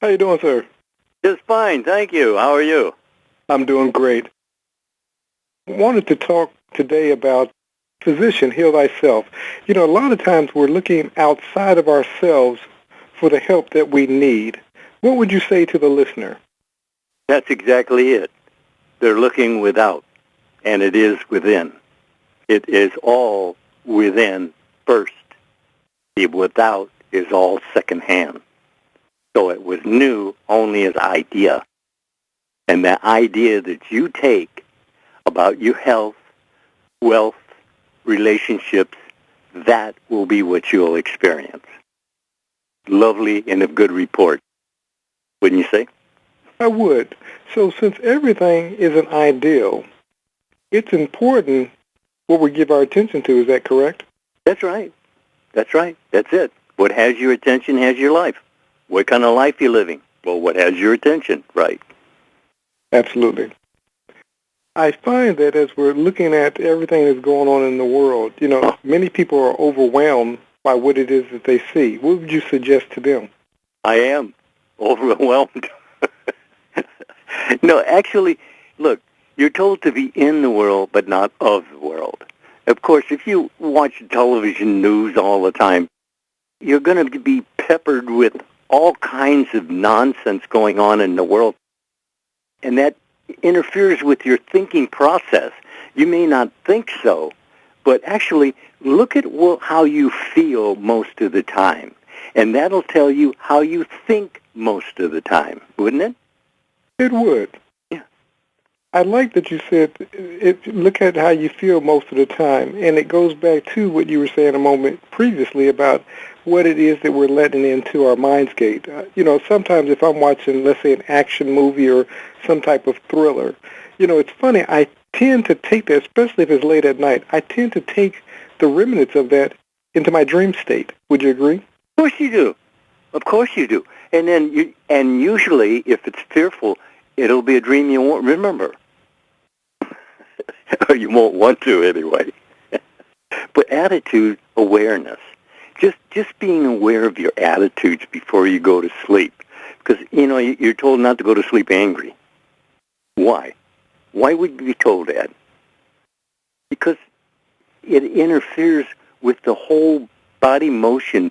How you doing, sir? Just fine, thank you. How are you? I'm doing great. Wanted to talk today about physician, heal thyself. You know, a lot of times we're looking outside of ourselves for the help that we need. What would you say to the listener? That's exactly it. They're looking without, and it is within. It is all within first. The without is all secondhand. So it was new only as idea. And the idea that you take about your health, wealth, relationships, that will be what you'll experience. Lovely and of good report, wouldn't you say? I would. So since everything is an ideal, it's important what we give our attention to. Is that correct? That's right. That's right. That's it. What has your attention has your life. What kind of life you living? Well, what has your attention, right? Absolutely. I find that as we're looking at everything that's going on in the world, you know, many people are overwhelmed by what it is that they see. What would you suggest to them? I am overwhelmed. No, actually, look, you're told to be in the world, but not of the world. Of course, if you watch television news all the time, you're going to be peppered with all kinds of nonsense going on in the world. And that interferes with your thinking process. You may not think so, but actually look at how you feel most of the time. And that'll tell you how you think most of the time, wouldn't it? It would. Yeah. I like that you said, look at how you feel most of the time. And it goes back to what you were saying a moment previously about what it is that we're letting into our mindscape. You know, sometimes if I'm watching, let's say, an action movie or some type of thriller, you know, it's funny, I tend to take that, especially if it's late at night, I tend to take the remnants of that into my dream state. Would you agree? Of course you do. Of course you do. And then usually, if it's fearful, it'll be a dream you won't remember. Or you won't want to anyway. But attitude awareness. Just being aware of your attitudes before you go to sleep. Because, you know, you're told not to go to sleep angry. Why? Why would you be told that? Because it interferes with the whole body motion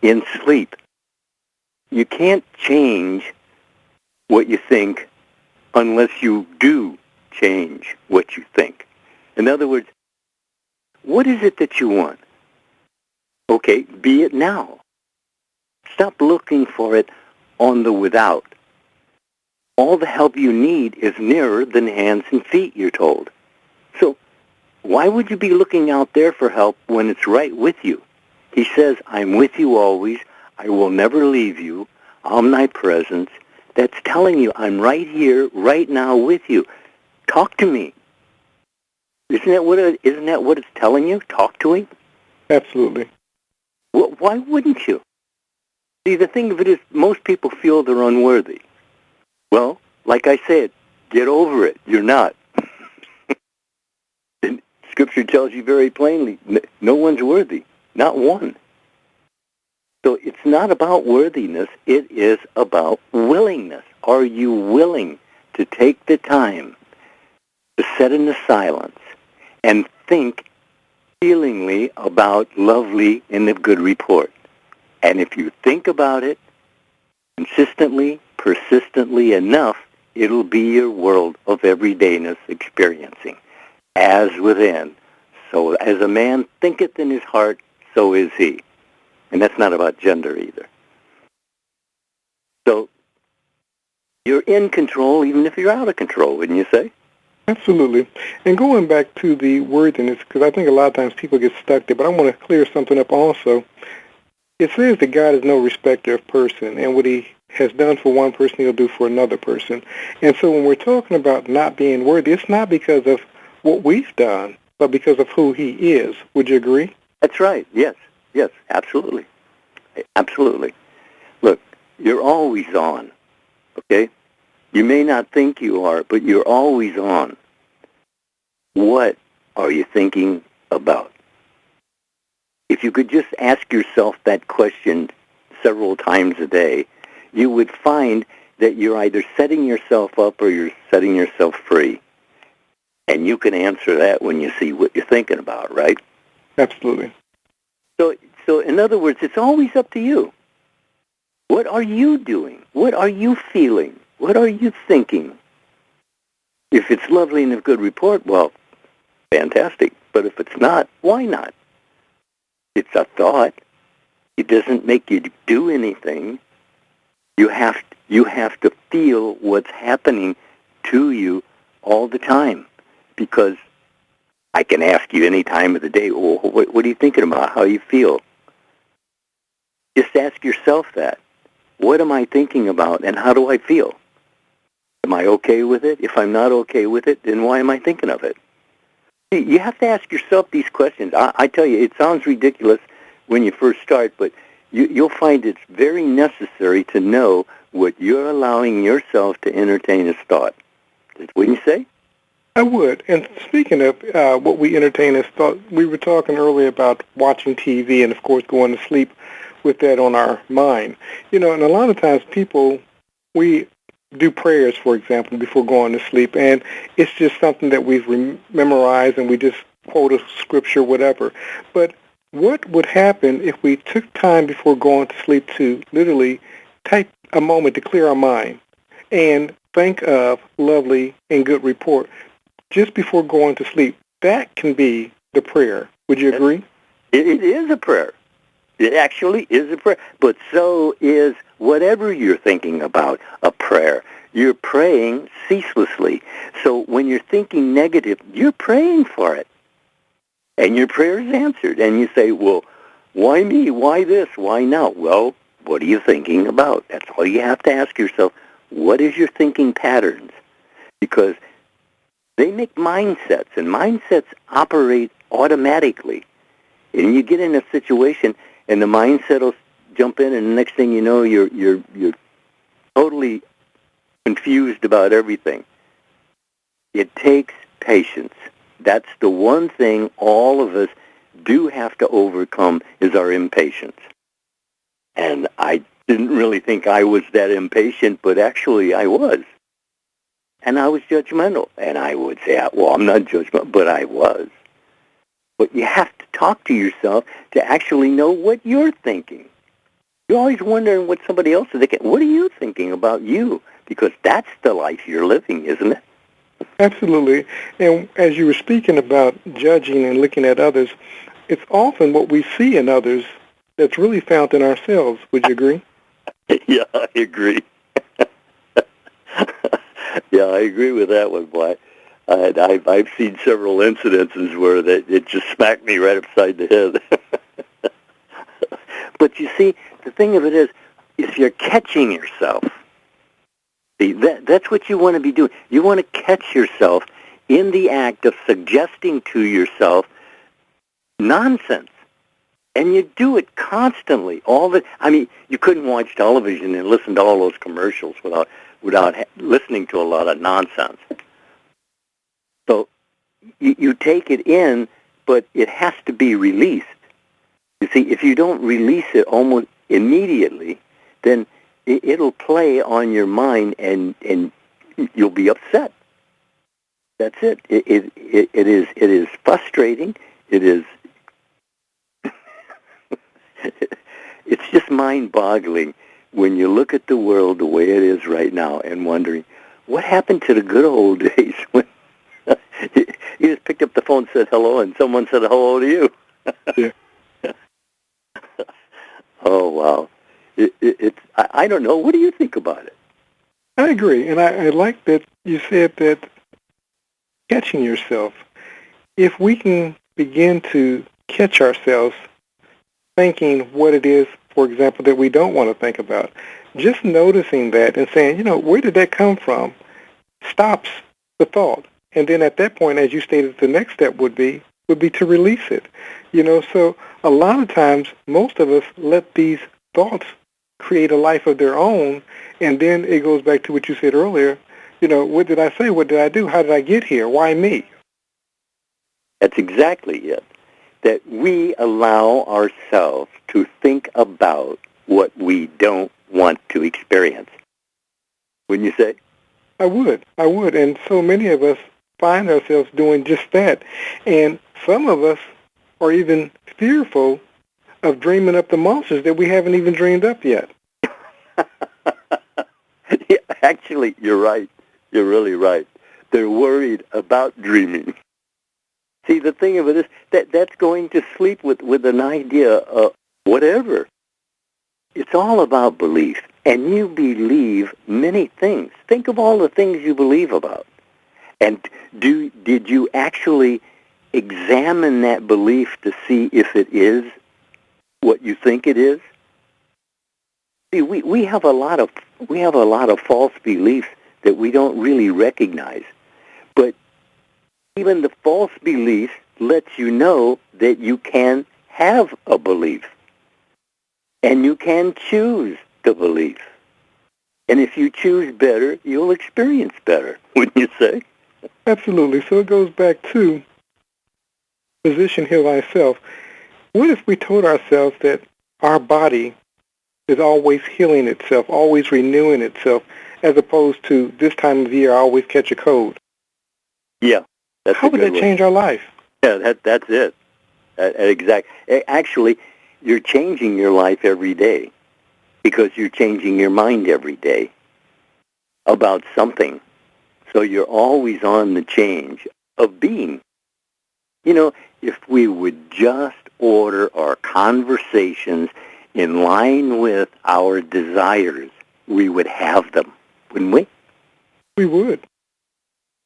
in sleep. You can't change what you think unless you do change what you think. In other words, what is it that you want? Okay, be it now. Stop looking for it on the without. All the help you need is nearer than hands and feet, you're told. So why would you be looking out there for help when it's right with you? He says, I'm with you always. I will never leave you. Omnipresence. That's telling you I'm right here, right now with you. Talk to me. Isn't that what it's telling you? Talk to him? Absolutely. Well, why wouldn't you? See, the thing of it is, most people feel they're unworthy. Well, like I said, get over it. You're not. And Scripture tells you very plainly, no one's worthy. Not one. So it's not about worthiness. It is about willingness. Are you willing to take the time to sit in the silence and think feelingly about lovely and of good report? And if you think about it consistently, persistently enough, it'll be your world of everydayness experiencing. As within, so as a man thinketh in his heart, so is he. And that's not about gender either. So you're in control even if you're out of control, wouldn't you say? Absolutely. And going back to the worthiness, because I think a lot of times people get stuck there, but I want to clear something up also. It says that God is no respecter of person, and what he has done for one person, he'll do for another person. And so when we're talking about not being worthy, it's not because of what we've done, but because of who he is. Would you agree? That's right. Yes. Yes, absolutely. Absolutely. Look, you're always on, okay? You may not think you are, but you're always on. What are you thinking about? If you could just ask yourself that question several times a day, you would find that you're either setting yourself up or you're setting yourself free. And you can answer that when you see what you're thinking about, right? Absolutely. So in other words, it's always up to you. What are you doing? What are you feeling? What are you thinking? If it's lovely and a good report, well, fantastic. But if it's not, why not? It's a thought. It doesn't make you do anything. You have to feel what's happening to you all the time. Because I can ask you any time of the day, well, what are you thinking about? How you feel? Just ask yourself that. What am I thinking about and how do I feel? Am I okay with it? If I'm not okay with it, then why am I thinking of it? You have to ask yourself these questions. I tell you, it sounds ridiculous when you first start, but you'll find it's very necessary to know what you're allowing yourself to entertain as thought. Wouldn't you say? I would. And speaking of what we entertain as thought, we were talking earlier about watching TV and, of course, going to sleep with that on our mind. You know, and a lot of times we do prayers, for example, before going to sleep, and it's just something that we've memorized and we just quote a scripture, whatever. But what would happen if we took time before going to sleep to literally take a moment to clear our mind and think of lovely and good report just before going to sleep? That can be the prayer. Would you agree? It is a prayer. It actually is a prayer. But so is whatever you're thinking about a prayer. You're praying ceaselessly. So when you're thinking negative, you're praying for it. And your prayer is answered. And you say, well, why me? Why this? Why now? Well, what are you thinking about? That's all you have to ask yourself. What is your thinking patterns? Because they make mindsets, and mindsets operate automatically. And you get in a situation, and the mindset will jump in, and the next thing you know, you're totally confused about everything. It takes patience. That's the one thing all of us do have to overcome is our impatience. And I didn't really think I was that impatient, but actually I was. And I was judgmental. And I would say, well, I'm not judgmental, but I was. But you have to talk to yourself to actually know what you're thinking. You're always wondering what somebody else is thinking. What are you thinking about you? Because that's the life you're living, isn't it? Absolutely. And as you were speaking about judging and looking at others, it's often what we see in others that's really found in ourselves. Would you agree? Yeah, I agree. Yeah, I agree with that one, boy. I've seen several incidences where it just smacked me right upside the head. But you see, the thing of it is, if you're catching yourself, see, that's what you want to be doing. You want to catch yourself in the act of suggesting to yourself nonsense. And you do it constantly. I mean, you couldn't watch television and listen to all those commercials without listening to a lot of nonsense. So you take it in, but it has to be released. You see, if you don't release it almost immediately, then it'll play on your mind, and you'll be upset. That's it. It is frustrating. It is. It's just mind-boggling when you look at the world the way it is right now and wondering, what happened to the good old days when you just picked up the phone and said hello and someone said hello to you? Yeah. Oh, wow. I don't know. What do you think about it? I agree. And I like that you said that catching yourself. If we can begin to catch ourselves thinking what it is, for example, that we don't want to think about, just noticing that and saying, where did that come from, stops the thought. And then at that point, as you stated, the next step would be to release it. So a lot of times, most of us let these thoughts create a life of their own, and then it goes back to what you said earlier, what did I say, what did I do, how did I get here, why me? That's exactly it. That we allow ourselves to think about what we don't want to experience. Wouldn't you say? I would. And so many of us find ourselves doing just that. And some of us are even fearful of dreaming up the monsters that we haven't even dreamed up yet. Yeah, actually, you're right. You're really right. They're worried about dreaming. See, the thing of it is that's going to sleep with an idea of whatever. It's all about belief. And you believe many things. Think of all the things you believe about. And did you actually examine that belief to see if it is what you think it is? See, we have a lot of false beliefs that we don't really recognize. But even the false belief lets you know that you can have a belief. And you can choose the belief. And if you choose better, you'll experience better, wouldn't you say? Absolutely. So it goes back to physician heal thyself. What if we told ourselves that our body is always healing itself, always renewing itself, as opposed to this time of year I always catch a cold? Yeah. That's How would that change our life? Yeah, that's it. Actually, you're changing your life every day because you're changing your mind every day about something. So you're always on the change of being. You know, if we would just order our conversations in line with our desires, we would have them, wouldn't we? We would.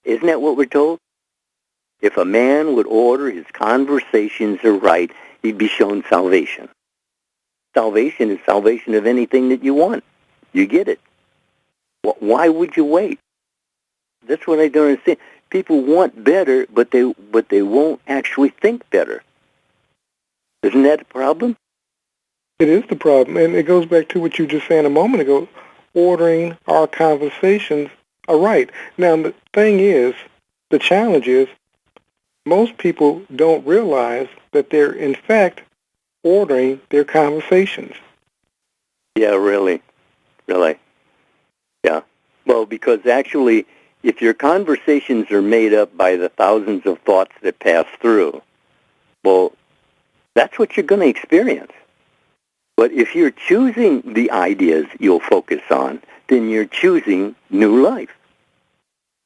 Isn't that what we're told? If a man would order his conversations aright, he'd be shown salvation. Salvation is salvation of anything that you want. You get it. Why would you wait? That's what I don't understand. People want better, but they won't actually think better. Isn't that the problem? It is the problem, and it goes back to what you just said a moment ago, ordering our conversations aright. Now, the thing is, the challenge is, most people don't realize that they're, in fact, ordering their conversations. Yeah, really. Yeah. Well, because actually, if your conversations are made up by the thousands of thoughts that pass through, well, that's what you're going to experience. But if you're choosing the ideas you'll focus on, then you're choosing new life.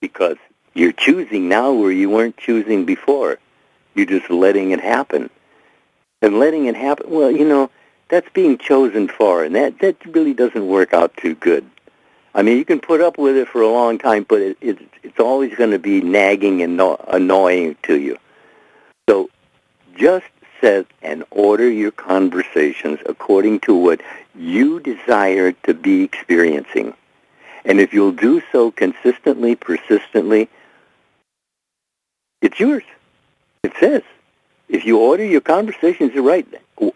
Because you're choosing now where you weren't choosing before. You're just letting it happen. And letting it happen, well, you know, that's being chosen for, and that really doesn't work out too good. I mean, you can put up with it for a long time, but it's always going to be nagging and annoying to you. So just set and order your conversations according to what you desire to be experiencing. And if you'll do so consistently, persistently, it's yours. It says, if you order your conversations right,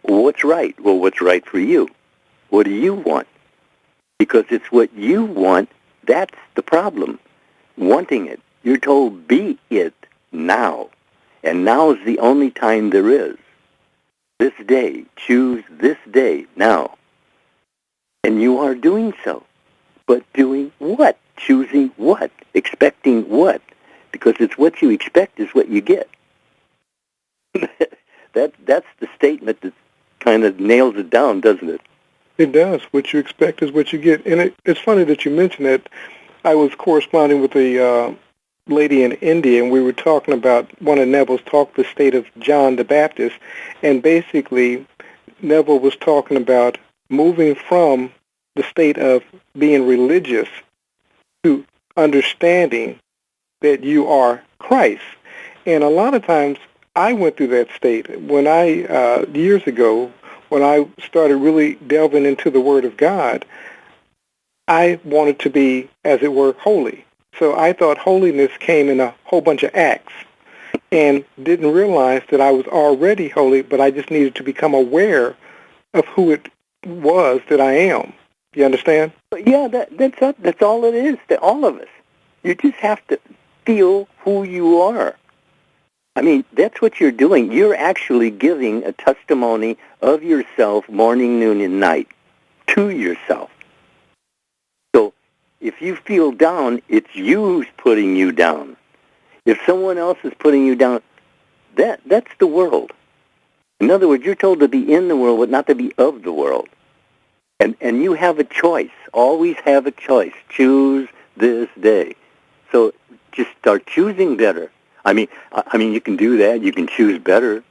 what's right? Well, what's right for you? What do you want? Because it's what you want, that's the problem. Wanting it. You're told, be it now. And now is the only time there is. This day. Choose this day, now. And you are doing so. But doing what? Choosing what? Expecting what? Because it's what you expect is what you get. That's the statement that kind of nails it down, doesn't it? It does. What you expect is what you get. And it's funny that you mentioned that. I was corresponding with a lady in India, and we were talking about one of Neville's talk, the state of John the Baptist, and basically Neville was talking about moving from the state of being religious to understanding that you are Christ. And a lot of times I went through that state when I, years ago, when I started really delving into the Word of God. I wanted to be, as it were, holy. So I thought holiness came in a whole bunch of acts and didn't realize that I was already holy, but I just needed to become aware of who it was that I am. You understand? Yeah, that's all it is to all of us. You just have to feel who you are. I mean, that's what you're doing. You're actually giving a testimony of yourself morning, noon, and night to yourself. if you feel down, it's you who's putting you down. If someone else is putting you down, that's the world. In other words, you're told to be in the world, but not to be of the world. And you have a choice. Always have a choice. Choose this day. So just start choosing better. I mean, you can do that. You can choose better.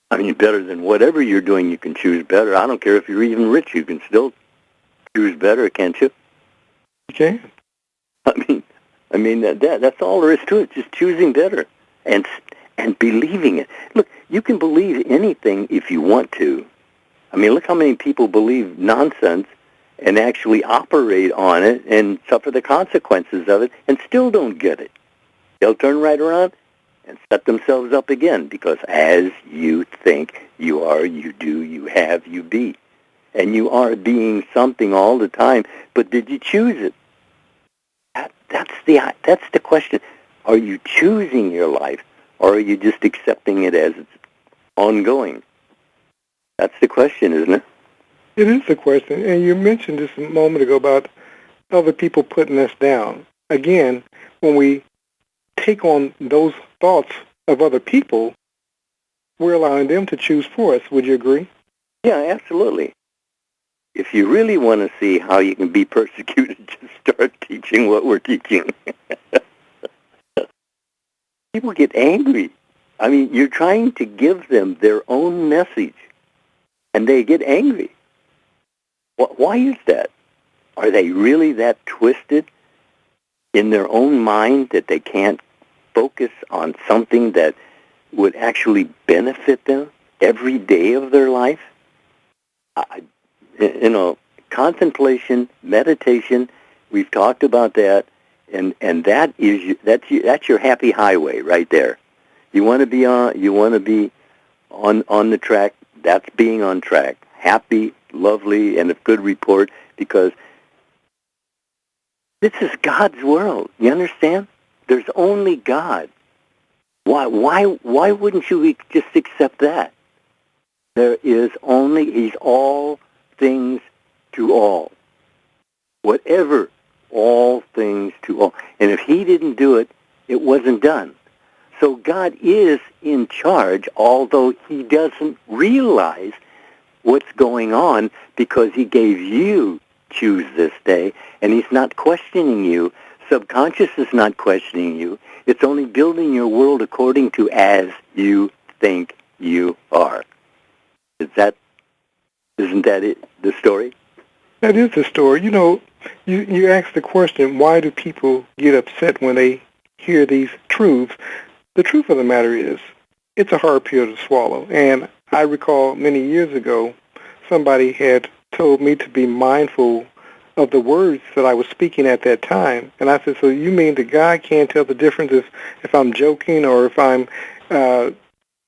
I mean, better than whatever you're doing, you can choose better. I don't care if you're even rich. You can still choose better, can't you? You can. I mean that's all there is to it. Just choosing better and believing it. Look, you can believe anything if you want to. I mean, look how many people believe nonsense and actually operate on it and suffer the consequences of it and still don't get it. They'll turn right around and set themselves up again because as you think, you are, you do, you have, you be. And you are being something all the time, but did you choose it? That's the question. Are you choosing your life, or are you just accepting it as it's ongoing? That's the question, isn't it? It is the question. And you mentioned just a moment ago about other people putting us down. Again, when we take on those thoughts of other people, we're allowing them to choose for us. Would you agree? Yeah, absolutely. If you really want to see how you can be persecuted, just start teaching what we're teaching. People get angry. I mean, you're trying to give them their own message, and they get angry. Why is that? Are they really that twisted in their own mind that they can't focus on something that would actually benefit them every day of their life? Contemplation, meditation, we've talked about that, and that's your happy highway right there. You want to be on the track. That's being on track. Happy, lovely, and a good report, because this is God's world. You understand? There's only God. Why wouldn't you just accept that? There is only, he's all things to all. Whatever, all things to all. And if he didn't do it, it wasn't done. So God is in charge, although he doesn't realize what's going on, because he gave you choose this day, and he's not questioning you. Subconscious is not questioning you. It's only building your world according to as you think you are. Isn't that it, the story? That is the story. You know, you asked the question, why do people get upset when they hear these truths? The truth of the matter is, it's a hard pill to swallow. And I recall many years ago, somebody had told me to be mindful of the words that I was speaking at that time. And I said, so you mean the guy can't tell the difference if I'm joking or if I'm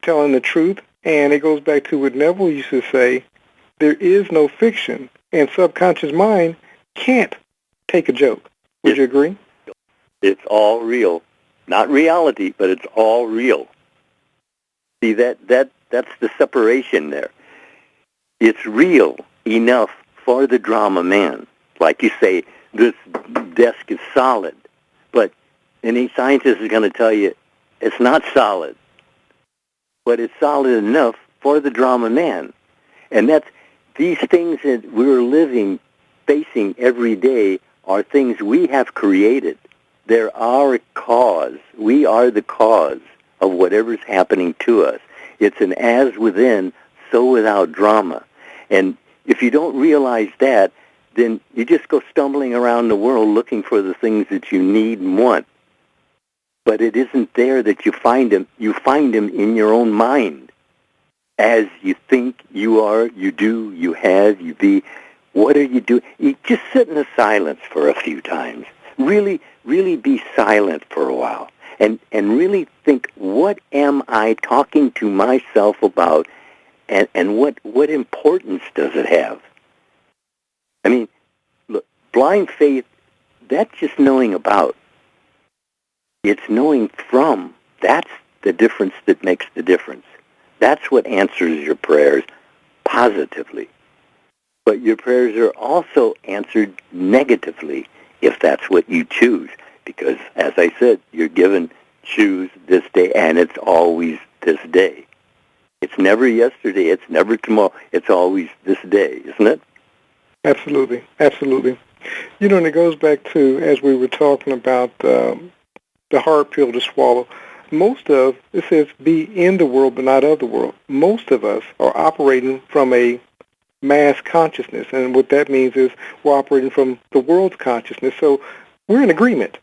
telling the truth? And it goes back to what Neville used to say, there is no fiction, and subconscious mind can't take a joke. Would you agree? It's all real. Not reality, but it's all real. See, that's the separation there. It's real enough for the drama man. Like you say, this desk is solid, but any scientist is going to tell you it's not solid, but it's solid enough for the drama man. And that's these things that we're facing every day are things we have created. They're our cause. We are the cause of whatever's happening to us. It's an as within, so without drama. And if you don't realize that, then you just go stumbling around the world looking for the things that you need and want. But it isn't there that you find them. You find them in your own mind. As you think you are, you do, you have, you be. What are you doing? You just sit in the silence for a few times. Really, really be silent for a while. And really think, what am I talking to myself about? And what importance does it have? I mean, look, blind faith, that's just knowing about. It's knowing from. That's the difference that makes the difference. That's what answers your prayers positively. But your prayers are also answered negatively if that's what you choose. Because, as I said, you're given choose this day, and it's always this day. It's never yesterday. It's never tomorrow. It's always this day, isn't it? Absolutely. Absolutely. You know, and it goes back to, as we were talking about the hard pill to swallow, it says be in the world but not of the world. Most of us are operating from a mass consciousness, and what that means is we're operating from the world's consciousness. So we're in agreement.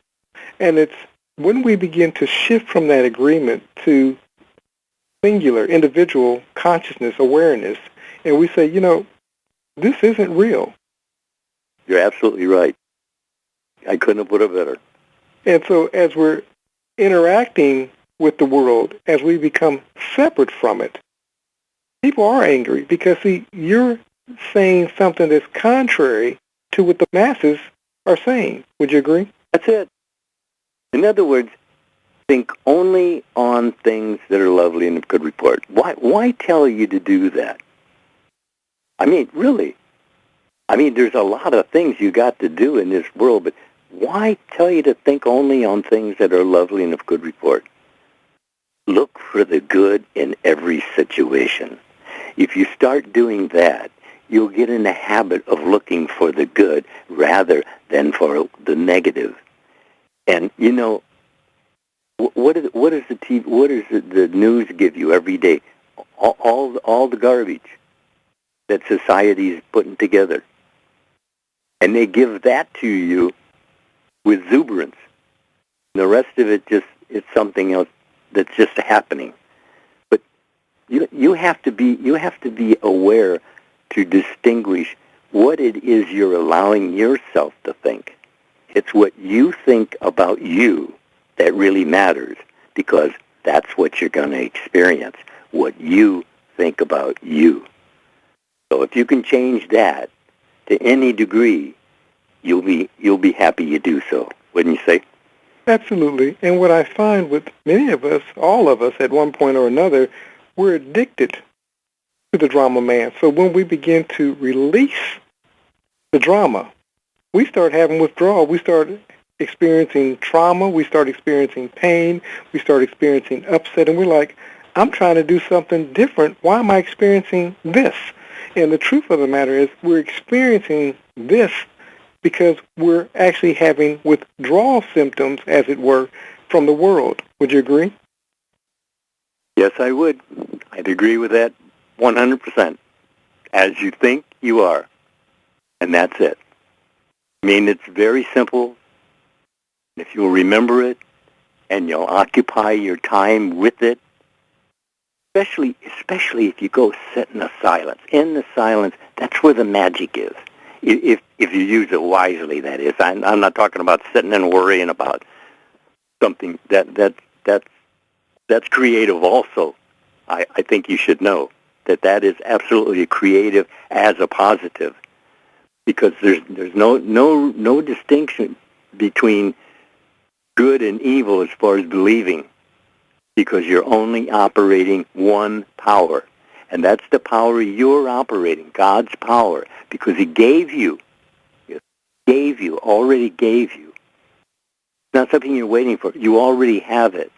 And it's when we begin to shift from that agreement to singular, individual consciousness, awareness, and we say, you know, this isn't real. You're absolutely right. I couldn't have put it better. And so as we're interacting with the world, as we become separate from it, people are angry because, see, you're saying something that's contrary to what the masses are saying. Would you agree? That's it. In other words, think only on things that are lovely and of good report. Why tell you to do that? I mean, really. I mean, there's a lot of things you got to do in this world, but why tell you to think only on things that are lovely and of good report? Look for the good in every situation. If you start doing that, you'll get in the habit of looking for the good rather than for the negative. And you know, what does the news give you every day? All the garbage that society is putting together, and they give that to you with exuberance. The rest of it it's something else that's just happening. But you have to be aware to distinguish what it is you're allowing yourself to think. It's what you think about you that really matters, because that's what you're going to experience, what you think about you. So if you can change that to any degree, you'll be happy you do so, wouldn't you say? Absolutely. And what I find with many of us, all of us at one point or another, we're addicted to the drama man. So when we begin to release the drama, we start having withdrawal. We start experiencing trauma. We start experiencing pain. We start experiencing upset. And we're like, I'm trying to do something different. Why am I experiencing this? And the truth of the matter is we're experiencing this because we're actually having withdrawal symptoms, as it were, from the world. Would you agree? Yes, I would. I'd agree with that 100%. As you think, you are. And that's it. I mean, it's very simple. If you'll remember it and you'll occupy your time with it, especially if you go sit in the silence. In the silence, that's where the magic is. If you use it wisely, that is. I'm not talking about sitting and worrying about something that's creative also. I think you should know that is absolutely creative as a positive, because there's no distinction between good and evil as far as believing, because you're only operating one power, and that's the power you're operating, God's power, because He already gave you. It's not something you're waiting for. You already have it.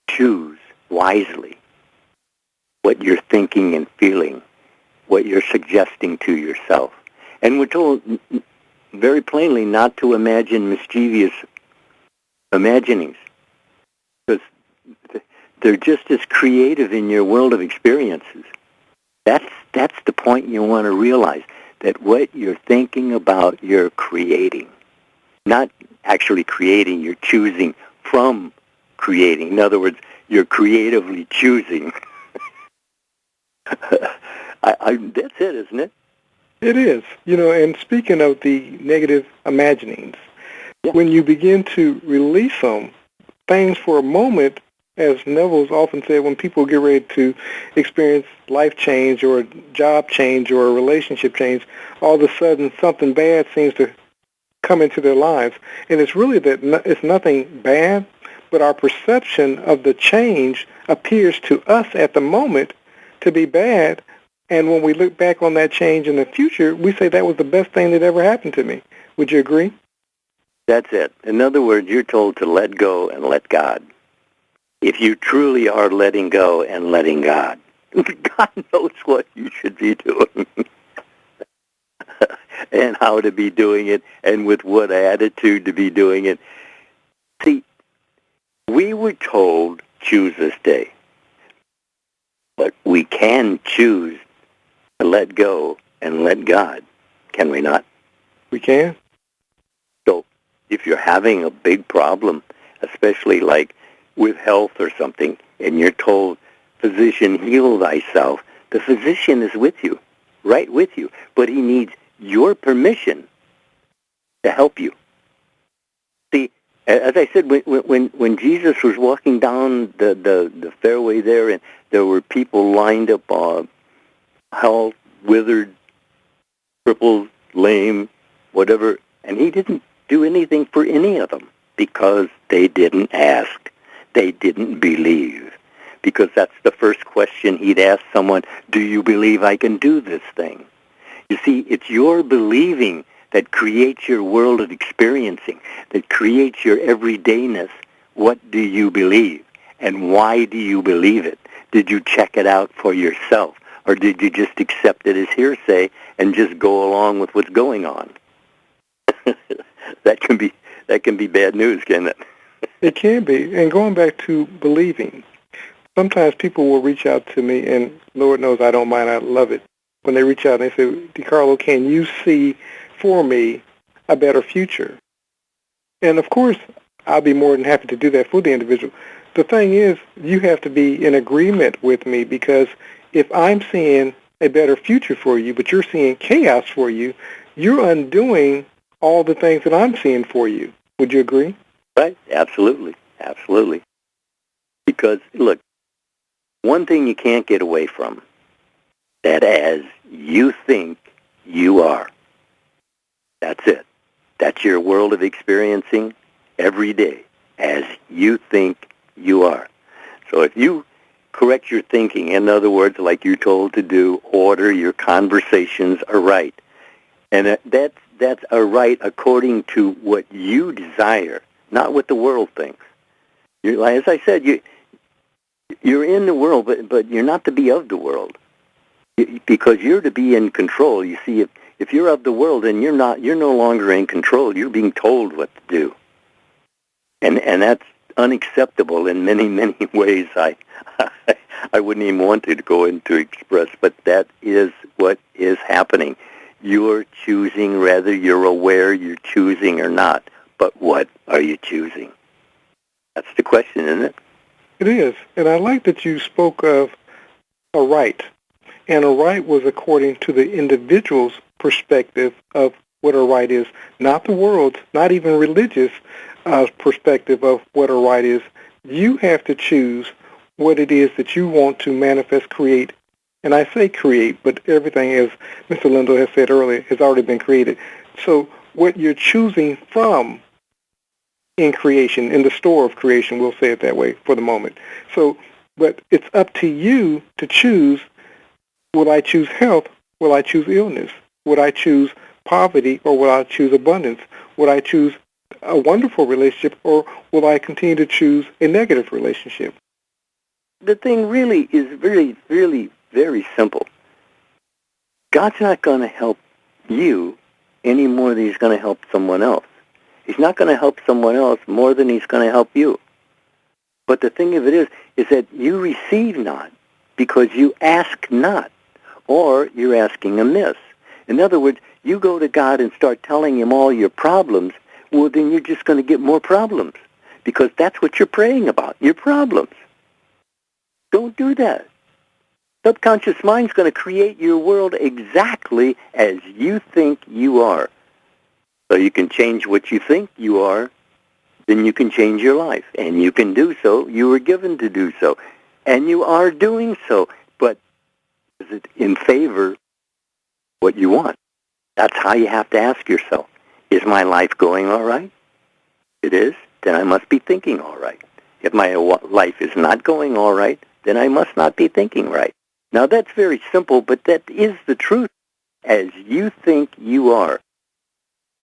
Choose wisely what you're thinking and feeling, what you're suggesting to yourself. And we're told very plainly not to imagine mischievous imaginings, because they're just as creative in your world of experiences. That's the point you want to realize, that what you're thinking about, you're creating. Not actually creating, you're choosing from creating. In other words, you're creatively choosing. That's it, isn't it? It is. You know, and speaking of the negative imaginings, when you begin to release them, things for a moment, as Neville's often said, when people get ready to experience life change or a job change or a relationship change, all of a sudden something bad seems to come into their lives. And it's really that it's nothing bad, but our perception of the change appears to us at the moment to be bad. And when we look back on that change in the future, we say that was the best thing that ever happened to me. Would you agree? That's it. In other words, you're told to let go and let God. If you truly are letting go and letting God, God knows what you should be doing and how to be doing it and with what attitude to be doing it. See, we were told, choose this day. But we can choose to let go and let God, can we not? We can. So if you're having a big problem, especially like with health or something, and you're told, physician, heal thyself, the physician is with you, right with you, but he needs your permission to help you. See, as I said, when Jesus was walking down the fairway there, and there were people lined up, health, withered, crippled, lame, whatever, and he didn't do anything for any of them because they didn't ask. They didn't believe. Because that's the first question he'd ask someone, do you believe I can do this thing? You see, it's your believing that creates your world of experiencing, that creates your everydayness. What do you believe? And why do you believe it? Did you check it out for yourself? Or did you just accept it as hearsay and just go along with what's going on? That can be bad news, can't it? It can be. And going back to believing, sometimes people will reach out to me, and Lord knows I don't mind, I love it. When they reach out and they say, DeCarlo, can you see for me a better future? And of course, I'll be more than happy to do that for the individual. The thing is, you have to be in agreement with me, because if I'm seeing a better future for you, but you're seeing chaos for you, you're undoing all the things that I'm seeing for you. Would you agree? Right, absolutely, absolutely. Because, look, one thing you can't get away from, that as you think you are. That's it. That's your world of experiencing every day, as you think you are. So if you correct your thinking, in other words, like you're told to do, order your conversations aright. And that's aright according to what you desire, not what the world thinks. As I said, you're in the world, but you're not to be of the world, because you're to be in control. You see, if you're of the world, then you're no longer in control. You're being told what to do, and that's unacceptable in many, many ways. I wouldn't even want to go into express, but that is what is happening. You're choosing, whether you're aware you're choosing or not. But what are you choosing? That's the question, isn't it? It is. And I like that you spoke of a right. And a right was according to the individual's perspective of what a right is, not the world's, not even religious perspective of what a right is. You have to choose what it is that you want to manifest, create. And I say create, but everything, as Mr. Lindell has said earlier, has already been created. So what you're choosing from in creation, in the store of creation, we'll say it that way for the moment. So, but it's up to you to choose, will I choose health, will I choose illness? Would I choose poverty, or will I choose abundance? Would I choose a wonderful relationship, or will I continue to choose a negative relationship? The thing really is very, really very simple. God's not going to help you any more than he's going to help someone else. He's not going to help someone else more than he's going to help you. But the thing of it is that you receive not because you ask not, or you're asking amiss. In other words, you go to God and start telling him all your problems, well, then you're just going to get more problems, because that's what you're praying about, your problems. Don't do that. Subconscious mind's going to create your world exactly as you think you are. So you can change what you think you are, then you can change your life. And you can do so. You were given to do so. And you are doing so. But is it in favor of what you want? That's how you have to ask yourself. Is my life going all right? It is. Then I must be thinking all right. If my life is not going all right, then I must not be thinking right. Now, that's very simple, but that is the truth. As you think you are.